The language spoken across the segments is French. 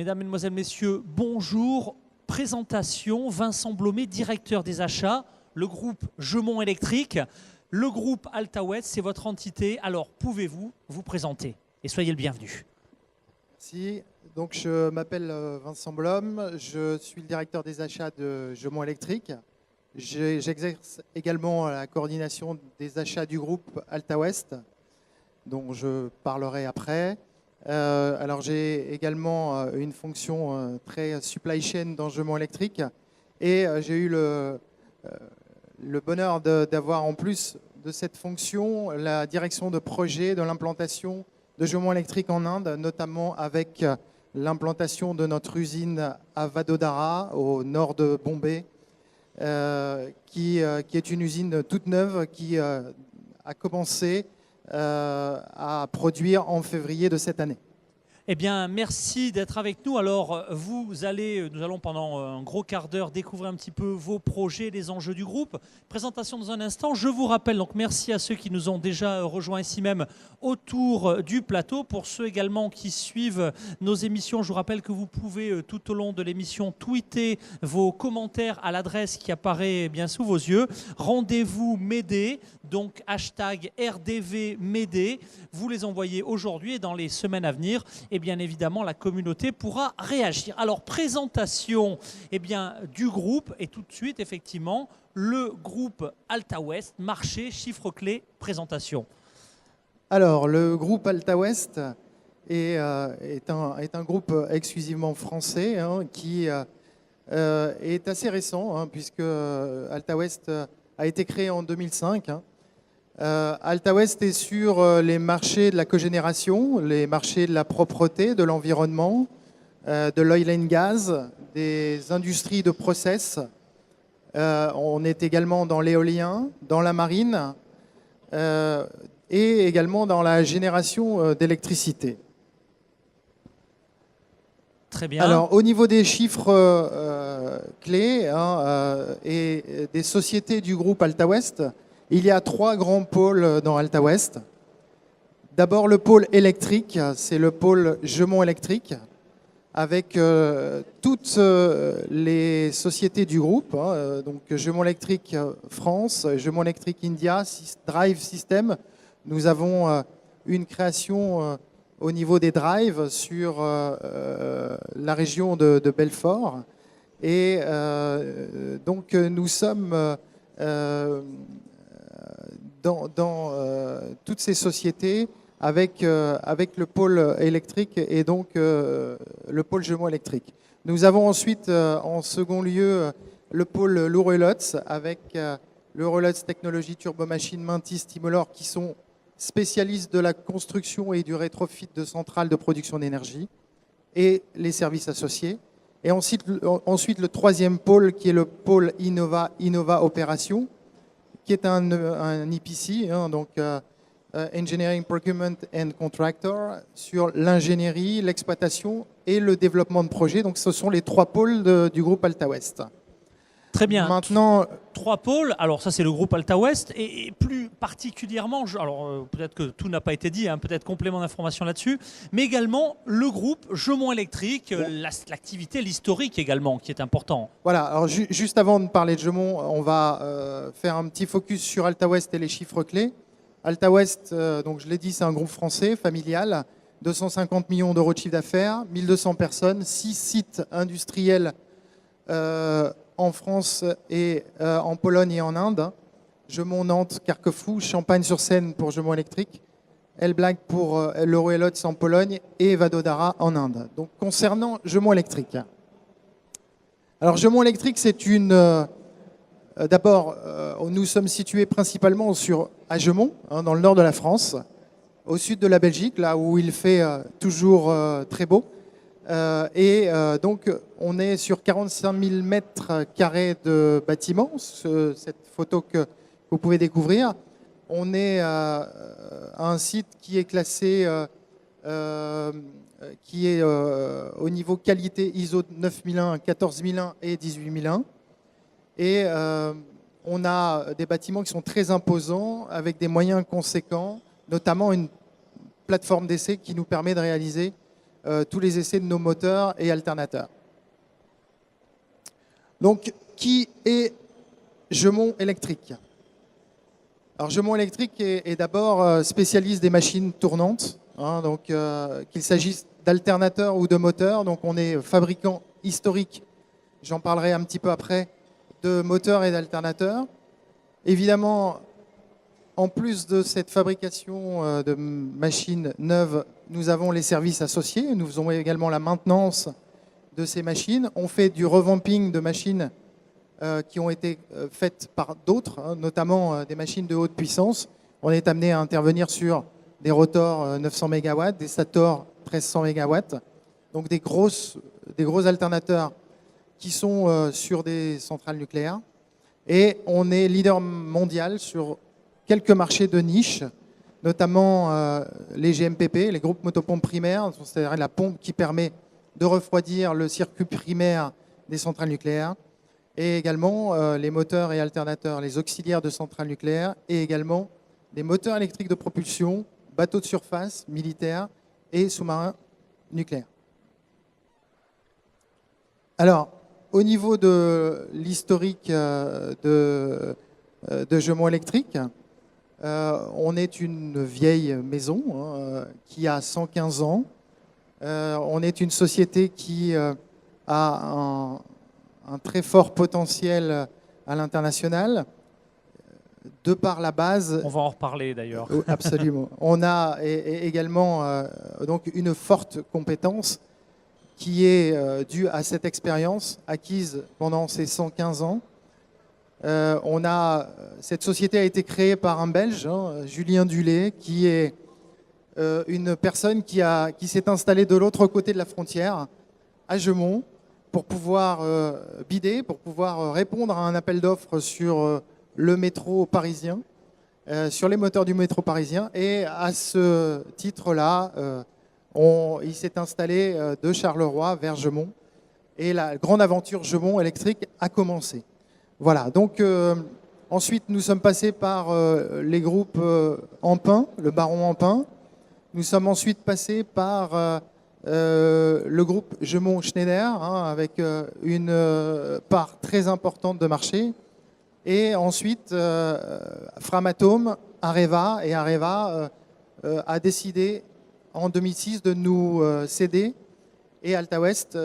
Mesdames, Mesdemoiselles, Messieurs, bonjour. Présentation, Vincent Blomet, directeur des achats, le groupe Gemont Électrique. Le groupe Alta West, c'est votre entité. Alors, pouvez-vous vous présenter? Et soyez le bienvenu. Merci. Donc, je m'appelle Vincent Blom, je suis le directeur des achats de Gemont Électrique. J'exerce également la coordination des achats du groupe Alta West, dont je parlerai après. Alors, j'ai également une fonction très supply chain dans Gemont Électrique et j'ai eu le bonheur d'avoir en plus de cette fonction la direction de projet de l'implantation de Gemont Électrique en Inde, notamment avec l'implantation de notre usine à Vadodara, au nord de Bombay, qui est une usine toute neuve qui a commencé à produire en février de cette année. Eh bien, merci d'être avec nous. Alors, nous allons pendant un gros quart d'heure découvrir un petit peu vos projets, les enjeux du groupe. Présentation dans un instant. Je vous rappelle, donc merci à ceux qui nous ont déjà rejoints ici même autour du plateau. Pour ceux également qui suivent nos émissions, je vous rappelle que vous pouvez tout au long de l'émission tweeter vos commentaires à l'adresse qui apparaît bien sous vos yeux. Rendez-vous Médée, donc hashtag RDV Médée. Vous les envoyez aujourd'hui et dans les semaines à venir. Et bien évidemment, la communauté pourra réagir. Alors, présentation du groupe et tout de suite, effectivement, le groupe Alta West, marché, chiffres clés, présentation. Alors, le groupe Alta West est un groupe exclusivement français qui est assez récent puisque Alta West a été créé en 2005. Alta West est sur les marchés de la cogénération, les marchés de la propreté, de l'environnement, de l'oil and gas, des industries de process. On est également dans l'éolien, dans la marine et également dans la génération d'électricité. Très bien. Alors, au niveau des chiffres clés et des sociétés du groupe Alta West, il y a 3 grands pôles dans Alta West. D'abord, le pôle électrique, c'est le pôle Gemont Électrique, avec toutes les sociétés du groupe, donc Gemont Électrique France, Gemont Électrique India, Drive System. Nous avons une création au niveau des drives sur la région de Belfort. Et donc, nous sommes dans toutes ces sociétés avec le pôle électrique et donc le pôle Gemont Électrique. Nous avons ensuite, en second lieu, le pôle Lourelots avec Lourelots Technologies, Turbomachines, Mintis, Timolor qui sont spécialistes de la construction et du rétrofit de centrales de production d'énergie et les services associés. Et ensuite, le troisième pôle qui est le pôle Innova Opération, qui est un EPC, donc Engineering, Procurement and Contractor, sur l'ingénierie, l'exploitation et le développement de projets. Donc ce sont les 3 pôles du groupe Alta West. Très bien. Maintenant, 3 pôles. Alors ça, c'est le groupe Alta West. Et plus particulièrement, peut-être que tout n'a pas été dit, peut-être complément d'information là-dessus, mais également le groupe Gemont Électrique, l'activité, l'historique également, qui est important. Voilà. Alors juste avant de parler de Gemont, on va faire un petit focus sur Alta West et les chiffres clés. Alta West, donc je l'ai dit, c'est un groupe français, familial, 250 millions d'euros de chiffre d'affaires, 1200 personnes, 6 sites industriels en France et en Pologne et en Inde. Gemont, Nantes, Carquefou, Champagne-sur-Seine pour Gemont Électrique, Elbląg pour Lourelots en Pologne et Vadodara en Inde. Donc concernant Gemont Électrique. Alors Gemont Électrique, c'est une... D'abord, nous sommes situés principalement à Gemont, dans le nord de la France, au sud de la Belgique, là où il fait toujours très beau. Donc, on est sur 45 000 mètres carrés de bâtiments, cette photo que vous pouvez découvrir. On est à un site qui est classé, au niveau qualité ISO 9001, 14001 et 18001. Et on a des bâtiments qui sont très imposants, avec des moyens conséquents, notamment une plateforme d'essai qui nous permet de réaliser tous les essais de nos moteurs et alternateurs. Donc, qui est Gemont Électrique? Alors, Gemont Électrique est d'abord spécialiste des machines tournantes, hein, donc qu'il s'agisse d'alternateurs ou de moteurs. Donc, on est fabricant historique, j'en parlerai un petit peu après, de moteurs et d'alternateurs. Évidemment, en plus de cette fabrication de machines neuves, nous avons les services associés. Nous faisons également la maintenance de ces machines. On fait du revamping de machines qui ont été faites par d'autres, hein, notamment des machines de haute puissance. On est amené à intervenir sur des rotors 900 MW, des stators 1300 MW, donc des gros alternateurs qui sont sur des centrales nucléaires. Et on est leader mondial sur quelques marchés de niche, notamment les GMPP, les groupes motopompes primaires, c'est-à-dire la pompe qui permet de refroidir le circuit primaire des centrales nucléaires, et également les moteurs et alternateurs, les auxiliaires de centrales nucléaires, et également les moteurs électriques de propulsion, bateaux de surface, militaires et sous-marins nucléaires. Alors, au niveau de l'historique de Gemont Électrique, on est une vieille maison hein, qui a 115 ans. On est une société qui a un très fort potentiel à l'international, de par la base. On va en reparler d'ailleurs. Absolument. On a également donc une forte compétence qui est due à cette expérience acquise pendant ces 115 ans. Cette société a été créée par un Belge, hein, Julien Dulé, qui est une personne qui s'est installée de l'autre côté de la frontière, à Gemont, pour pouvoir bider, pour pouvoir répondre à un appel d'offres sur le métro parisien, sur les moteurs du métro parisien. Et à ce titre-là, il s'est installé de Charleroi vers Gemont. Et la grande aventure Gemont Électrique a commencé. Voilà, donc ensuite nous sommes passés par les groupes Ampin, le baron Ampin. Nous sommes ensuite passés par le groupe Gemont Schneider, hein, avec une part très importante de marché. Et ensuite, Framatome, Areva, et Areva a décidé en 2006 de nous céder. Et Alta West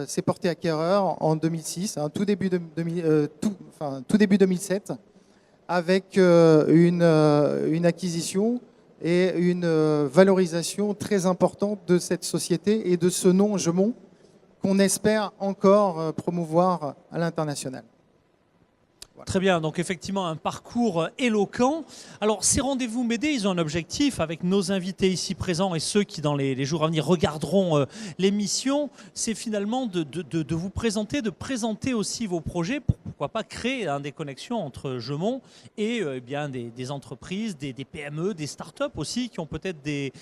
s'est porté acquéreur en 2006, hein, tout début 2007, avec une acquisition et une valorisation très importante de cette société et de ce nom Gemont qu'on espère encore promouvoir à l'international. Très bien, donc effectivement un parcours éloquent. Alors ces rendez-vous Médée, ils ont un objectif avec nos invités ici présents et ceux qui dans les jours à venir regarderont l'émission, c'est finalement de vous présenter, de présenter aussi vos projets, pourquoi pas créer des connexions entre Gemont et bien des entreprises, des PME, des startups aussi qui ont peut-être des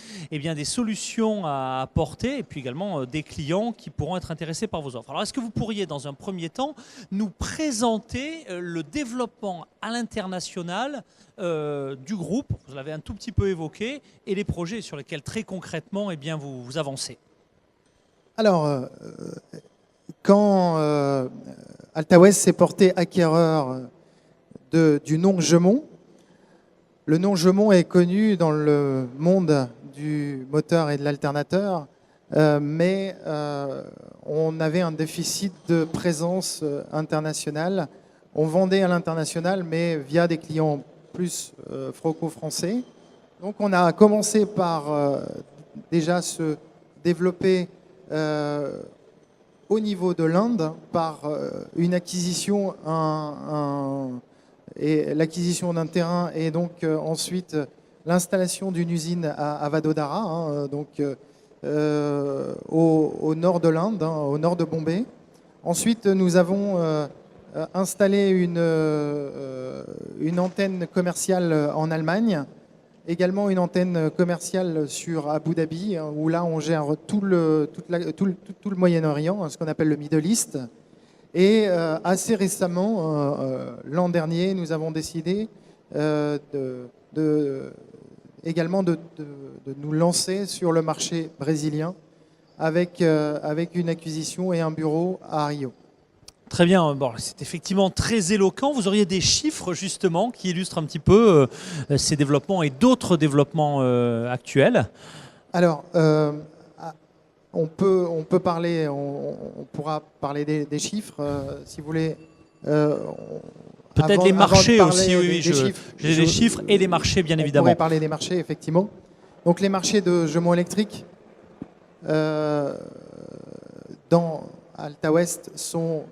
solutions à apporter et puis également des clients qui pourront être intéressés par vos offres. Alors est-ce que vous pourriez dans un premier temps nous présenter le développement à l'international du groupe, vous l'avez un tout petit peu évoqué, et les projets sur lesquels très concrètement eh bien, vous avancez? Alors, quand Alta West s'est porté acquéreur du nom Gemont, le nom Gemont est connu dans le monde du moteur et de l'alternateur, mais on avait un déficit de présence internationale. On vendait à l'international, mais via des clients plus franco-français. Donc on a commencé par déjà se développer au niveau de l'Inde par une acquisition, l'acquisition d'un terrain et donc ensuite l'installation d'une usine à Vadodara, hein, donc au nord de l'Inde, hein, au nord de Bombay. Ensuite, nous avons installer une antenne commerciale en Allemagne, également une antenne commerciale sur Abu Dhabi, où là on gère tout le Moyen-Orient, ce qu'on appelle le Middle East. Et assez récemment, l'an dernier, nous avons décidé également de nous lancer sur le marché brésilien avec une acquisition et un bureau à Rio. Très bien, bon, c'est effectivement très éloquent. Vous auriez des chiffres justement qui illustrent un petit peu ces développements et d'autres développements actuels? Alors, on peut parler, on pourra parler des chiffres, si vous voulez. Peut-être les marchés aussi, oui, j'ai les chiffres chiffres et les marchés, bien évidemment. On pourrait parler des marchés, effectivement. Donc les marchés de Gemont Électrique dans Alta West sont,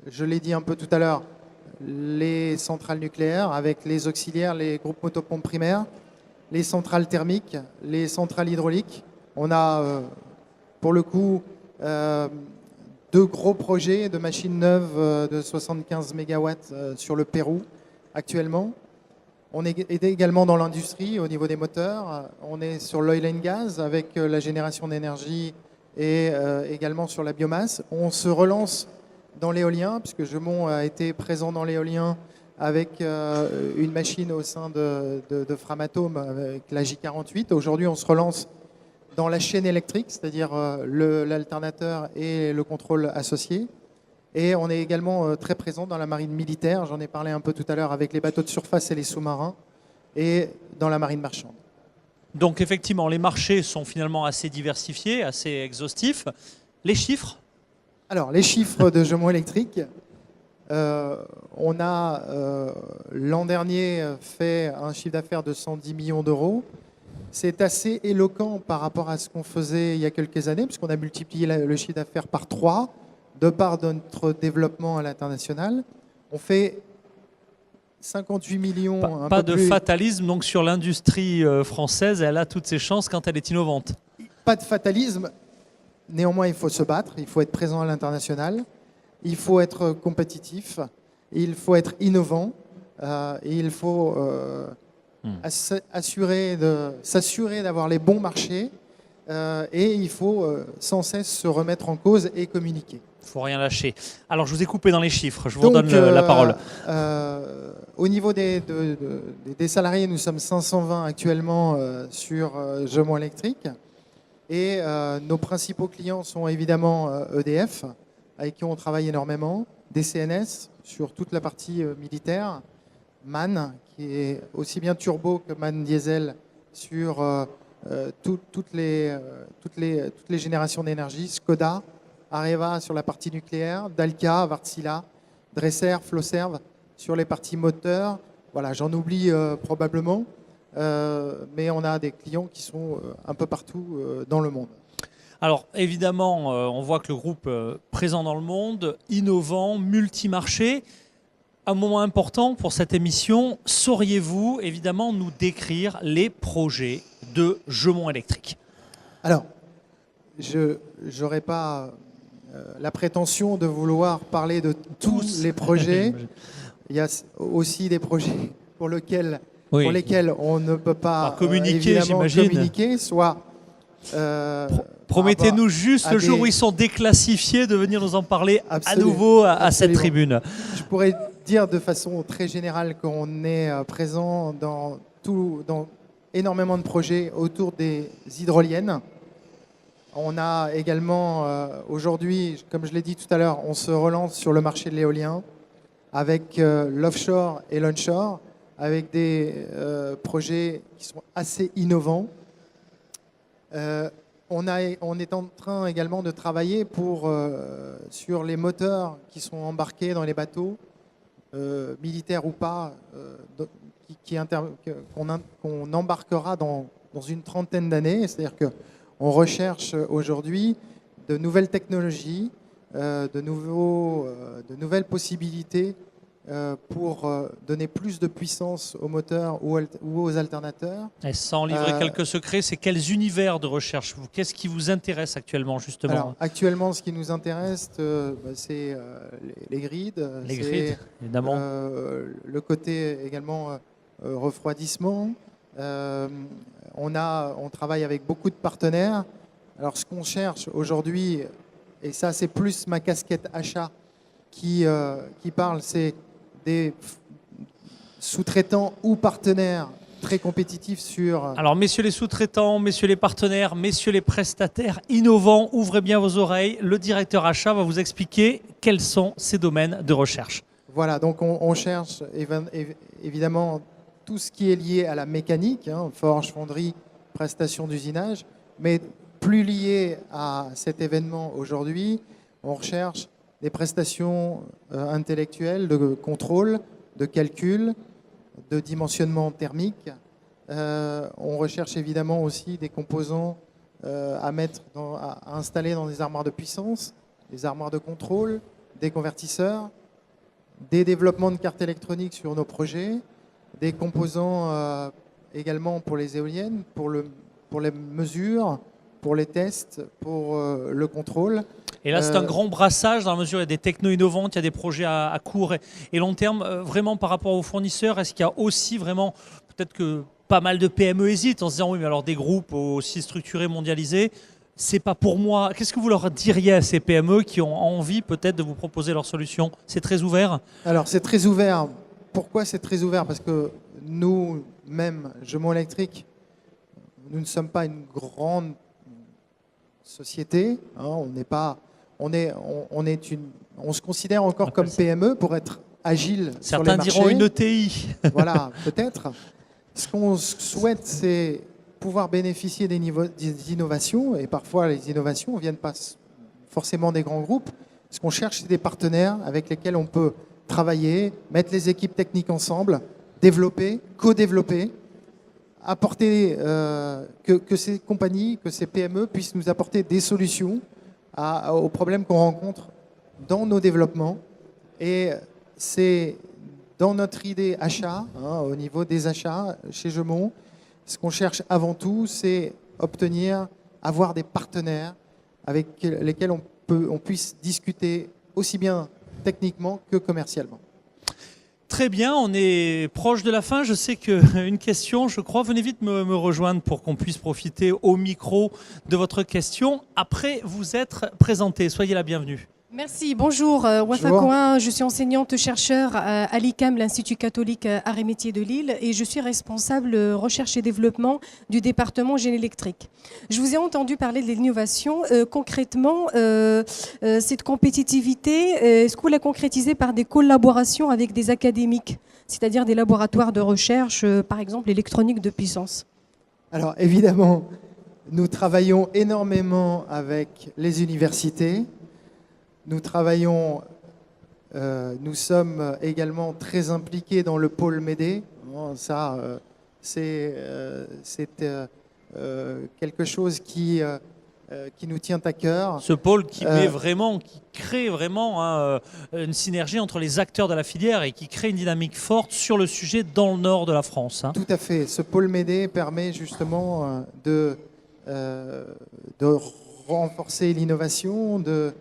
je l'ai dit un peu tout à l'heure, les centrales nucléaires avec les auxiliaires, les groupes motopompes primaires, les centrales thermiques, les centrales hydrauliques. On a pour le coup 2 gros projets de machines neuves de 75 MW sur le Pérou actuellement. On est également dans l'industrie au niveau des moteurs. On est sur l'oil and gas avec la génération d'énergie et également sur la biomasse. On se relance dans l'éolien, puisque Gemont a été présent dans l'éolien avec une machine au sein de Framatome avec la J48. Aujourd'hui, on se relance dans la chaîne électrique, c'est-à-dire l'alternateur et le contrôle associé. Et on est également très présent dans la marine militaire, j'en ai parlé un peu tout à l'heure, avec les bateaux de surface et les sous-marins, et dans la marine marchande. Donc effectivement, les marchés sont finalement assez diversifiés, assez exhaustifs. Les chiffres? Alors, les chiffres de Gemont Électrique, on a l'an dernier fait un chiffre d'affaires de 110 millions d'euros. C'est assez éloquent par rapport à ce qu'on faisait il y a quelques années, puisqu'on a multiplié le chiffre d'affaires par 3, de par notre développement à l'international. On fait 58 millions. Pas de fatalisme donc sur l'industrie française, elle a toutes ses chances quand elle est innovante. Pas de fatalisme. Néanmoins, il faut se battre, il faut être présent à l'international, il faut être compétitif, il faut être innovant, et il faut s'assurer d'avoir les bons marchés, et il faut sans cesse se remettre en cause et communiquer. Il ne faut rien lâcher. Alors, je vous ai coupé dans les chiffres, je vous donne la parole. Au niveau des salariés, nous sommes 520 actuellement sur Gemont Électrique. Et nos principaux clients sont évidemment EDF, avec qui on travaille énormément, DCNS sur toute la partie militaire, MAN, qui est aussi bien turbo que MAN diesel sur toutes les générations d'énergie, Skoda, Areva sur la partie nucléaire, Dalca, Wärtsilä, Dresser, Flowserve sur les parties moteurs. Voilà, j'en oublie probablement. Mais on a des clients qui sont un peu partout dans le monde. Alors évidemment, on voit que le groupe présent dans le monde, innovant, multimarché. Un moment important pour cette émission, sauriez-vous évidemment nous décrire les projets de Gemont Électrique? Alors, je n'aurais pas la prétention de vouloir parler de tous les projets. Il y a aussi des projets pour lesquels on ne peut pas évidemment communiquer, soit... Promettez-nous juste le jour où ils sont déclassifiés de venir nous en parler à nouveau à cette tribune. Je pourrais dire de façon très générale qu'on est présent dans énormément de projets autour des hydroliennes. On a également aujourd'hui, comme je l'ai dit tout à l'heure, on se relance sur le marché de l'éolien avec l'offshore et l'onshore, avec des projets qui sont assez innovants. On est en train également de travailler sur les moteurs qui sont embarqués dans les bateaux, militaires ou pas, qu'on embarquera dans une trentaine d'années. C'est-à-dire qu'on recherche aujourd'hui de nouvelles technologies, de nouvelles possibilités pour donner plus de puissance aux moteurs ou aux alternateurs. Et sans livrer quelques secrets, c'est quels univers de recherche? Qu'est-ce qui vous intéresse actuellement justement? Alors, actuellement, ce qui nous intéresse, c'est les grids. Les grids, évidemment. Le côté également refroidissement. On travaille avec beaucoup de partenaires. Alors, ce qu'on cherche aujourd'hui, et ça c'est plus ma casquette achat qui parle, c'est des sous-traitants ou partenaires très compétitif sur... Alors, messieurs les sous-traitants, messieurs les partenaires, messieurs les prestataires innovants, ouvrez bien vos oreilles. Le directeur achat va vous expliquer quels sont ces domaines de recherche. Voilà, donc on cherche évidemment tout ce qui est lié à la mécanique, hein, forge, fonderie, prestation d'usinage, mais plus lié à cet événement aujourd'hui, on recherche des prestations intellectuelles de contrôle, de calcul, de dimensionnement thermique. On recherche évidemment aussi des composants à installer dans des armoires de puissance, des armoires de contrôle, des convertisseurs, des développements de cartes électroniques sur nos projets, des composants également pour les éoliennes, pour les mesures, pour les tests, pour le contrôle. Et là, c'est un grand brassage dans la mesure où il y a des technos innovantes, il y a des projets à court et long terme. Vraiment, par rapport aux fournisseurs, est-ce qu'il y a aussi vraiment, peut-être que pas mal de PME hésitent en se disant oui, mais alors des groupes aussi structurés, mondialisés, c'est pas pour moi. Qu'est-ce que vous leur diriez à ces PME qui ont envie peut-être de vous proposer leur solution? C'est très ouvert? Alors, c'est très ouvert. Pourquoi c'est très ouvert? Parce que nous-mêmes, Gemont Électrique, nous ne sommes pas une grande société. Hein, on se considère encore comme PME pour être agile sur les marchés. Certains diront une ETI. Voilà, peut-être. Ce qu'on souhaite, c'est pouvoir bénéficier des innovations. Et parfois, les innovations ne viennent pas forcément des grands groupes. Ce qu'on cherche, c'est des partenaires avec lesquels on peut travailler, mettre les équipes techniques ensemble, développer, co-développer, apporter que ces compagnies, que ces PME puissent nous apporter des solutions aux problèmes qu'on rencontre dans nos développements. Et c'est dans notre idée achat, hein, au niveau des achats chez Gemont, ce qu'on cherche avant tout, c'est avoir des partenaires avec lesquels on puisse discuter aussi bien techniquement que commercialement. Très bien, on est proche de la fin. Je sais qu'une question, je crois, venez vite me rejoindre pour qu'on puisse profiter au micro de votre question. Après vous être présenté, soyez la bienvenue. Merci, bonjour, Wafa Cohen, je suis enseignante-chercheur à l'ICAM, l'Institut catholique Arts et Métiers de Lille, et je suis responsable recherche et développement du département génie électrique. Je vous ai entendu parler de l'innovation. Concrètement, cette compétitivité, est-ce que vous la concrétisez par des collaborations avec des académiques, c'est-à-dire des laboratoires de recherche, par exemple électronique de puissance? Alors évidemment, nous travaillons énormément avec les universités. Nous sommes également très impliqués dans le pôle Médée. Ça, c'est quelque chose qui nous tient à cœur. Ce pôle qui crée vraiment une synergie entre les acteurs de la filière et qui crée une dynamique forte sur le sujet dans le nord de la France. Hein. Tout à fait. Ce pôle Médée permet justement de renforcer l'innovation, de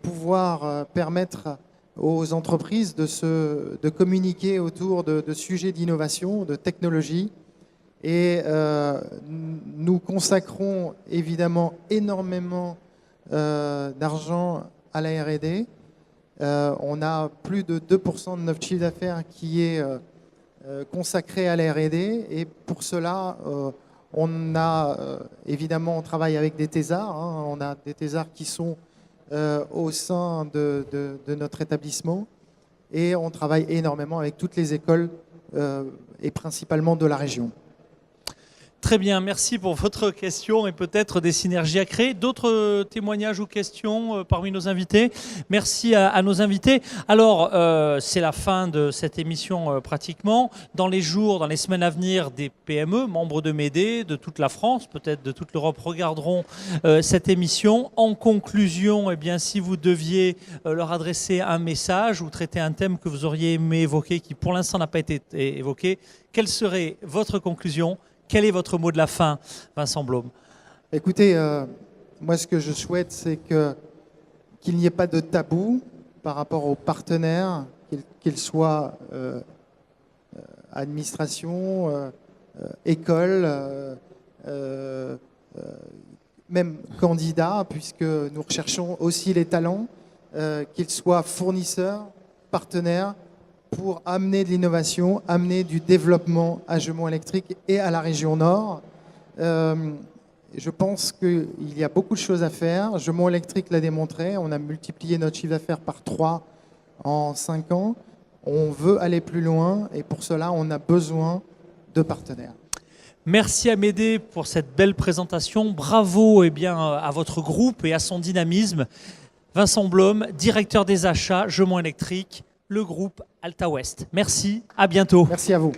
pouvoir permettre aux entreprises de communiquer autour de sujets d'innovation, de technologie. Et nous consacrons évidemment énormément d'argent à la R&D. On a plus de 2% de notre chiffre d'affaires qui est consacré à la R&D. Et pour cela, évidemment, on travaille avec des thésards. Hein. On a des thésards qui sont au sein de notre établissement et on travaille énormément avec toutes les écoles et principalement de la région. Très bien, merci pour votre question et peut-être des synergies à créer. D'autres témoignages ou questions parmi nos invités? Merci à nos invités. Alors, c'est la fin de cette émission pratiquement. Dans les jours, dans les semaines à venir, des PME, membres de Médée, de toute la France, peut-être de toute l'Europe, regarderont cette émission. En conclusion, eh bien, si vous deviez leur adresser un message ou traiter un thème que vous auriez aimé évoquer, qui pour l'instant n'a pas été évoqué, quelle serait votre conclusion ? Quel est votre mot de la fin, Vincent Blom? Écoutez, moi ce que je souhaite, c'est qu'il n'y ait pas de tabou par rapport aux partenaires, qu'ils soient administration, école, même candidats, puisque nous recherchons aussi les talents, qu'ils soient fournisseurs, partenaires, pour amener de l'innovation, amener du développement à Jeumont Électrique et à la région Nord. Je pense qu'il y a beaucoup de choses à faire. Jeumont Électrique l'a démontré. On a multiplié notre chiffre d'affaires par 3 en 5 ans. On veut aller plus loin et pour cela, on a besoin de partenaires. Merci Amédée pour cette belle présentation. Bravo à votre groupe et à son dynamisme. Vincent Blom, directeur des achats Jeumont Électrique, le groupe Alta West. Merci, à bientôt. Merci à vous.